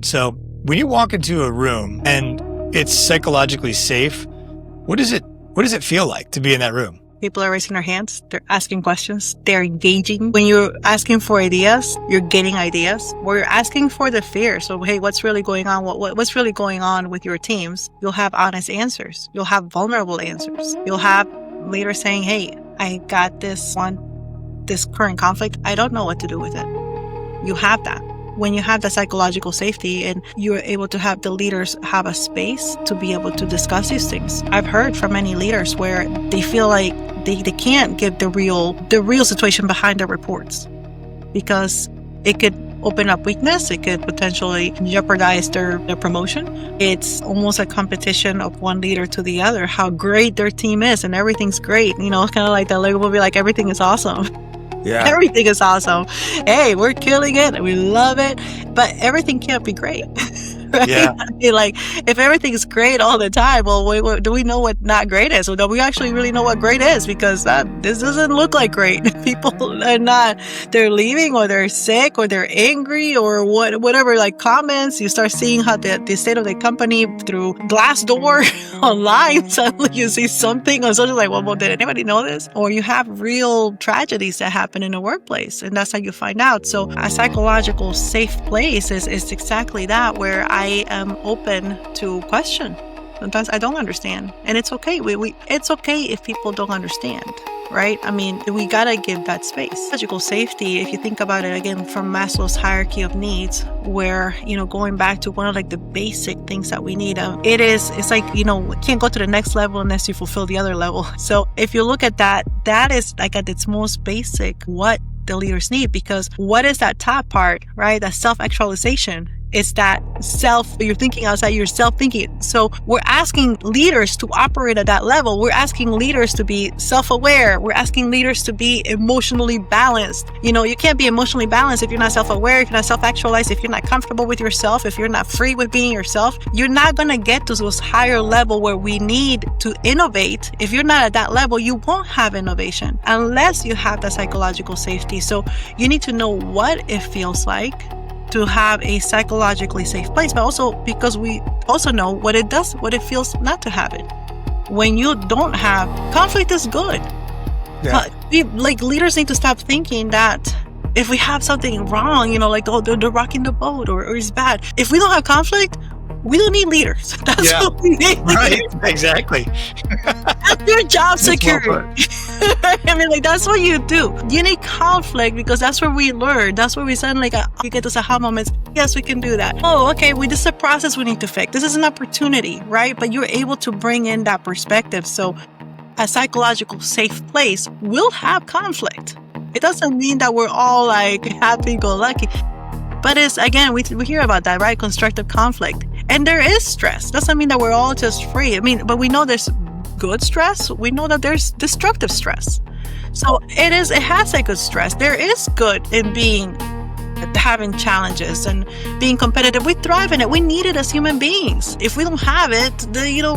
So when you walk into a room and it's psychologically safe, what does it feel like to be in that room? People are raising their hands. They're asking questions. They're engaging. When you're asking for ideas, you're getting ideas. We're asking for the fear. So, hey, what's really going on? What's really going on with your teams? You'll have honest answers. You'll have vulnerable answers. You'll have leaders saying, hey, I got this current conflict. I don't know what to do with it. You have that. When you have the psychological safety and you're able to have the leaders have a space to be able to discuss these things. I've heard from many leaders where they feel like they can't give the real situation behind their reports because it could open up weakness. It could potentially jeopardize their promotion. It's almost a competition of one leader to the other, how great their team is and everything's great. You know, kind of like the label will be like, everything is awesome. Yeah. Everything is awesome. Hey, we're killing it. We love it. But everything can't be great. Right? Yeah. I mean, like, if everything's great all the time, well, do we know what not great is? Or do we actually really know what great is? Because this doesn't look like great. People are they're leaving or they're sick or they're angry or whatever, like comments. You start seeing how the state of the company through Glassdoor online. Suddenly you see something or something like, well, did anybody know this? Or you have real tragedies that happen in the workplace. And that's how you find out. So a psychological safe place is exactly that, where I am open to question. Sometimes I don't understand, and it's okay. It's okay if people don't understand, right? I mean, we gotta give that space. Psychological safety, if you think about it again from Maslow's hierarchy of needs, where, you know, going back to one of like the basic things that we need, it's like, you know, we can't go to the next level unless you fulfill the other level. So if you look at that is like at its most basic what the leaders need, because what is that top part, right? That self-actualization. It's that you're thinking outside, you're self-thinking. So we're asking leaders to operate at that level. We're asking leaders to be self-aware. We're asking leaders to be emotionally balanced. You know, you can't be emotionally balanced if you're not self-aware, if you're not self-actualized, if you're not comfortable with yourself, if you're not free with being yourself. You're not going to get to those higher level where we need to innovate. If you're not at that level, you won't have innovation unless you have that psychological safety. So you need to know what it feels like to have a psychologically safe place, but also because we also know what it does, what it feels not to have it. When you don't have conflict is good. Yeah. Like leaders need to stop thinking that if we have something wrong, you know, like they're rocking the boat or it's bad. If we don't have conflict, we don't need leaders. That's what we need. Right, exactly. That's your job security. I mean, like, that's what you do. You need conflict because that's where we learn. That's where we suddenly we get those aha moments. Yes, we can do that. Oh, okay, this is a process we need to fix. This is an opportunity, right? But you're able to bring in that perspective. So a psychological safe place will have conflict. It doesn't mean that we're all like happy-go-lucky. But it's, again, we hear about that, right? Constructive conflict. And there is stress. Doesn't mean that we're all just free. I mean, but we know there's good stress. We know that there's destructive stress. So it has a good stress. There is good in having challenges and being competitive. We thrive in it. We need it as human beings. If we don't have it,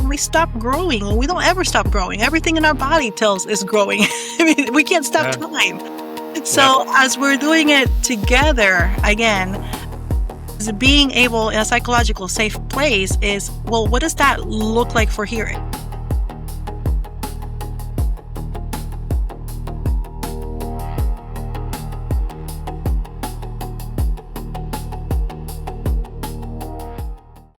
we stop growing. We don't ever stop growing. Everything in our body is growing. I mean, we can't stop time. So as we're doing it together, again, being able in a psychological safe place is, well, what does that look like for here?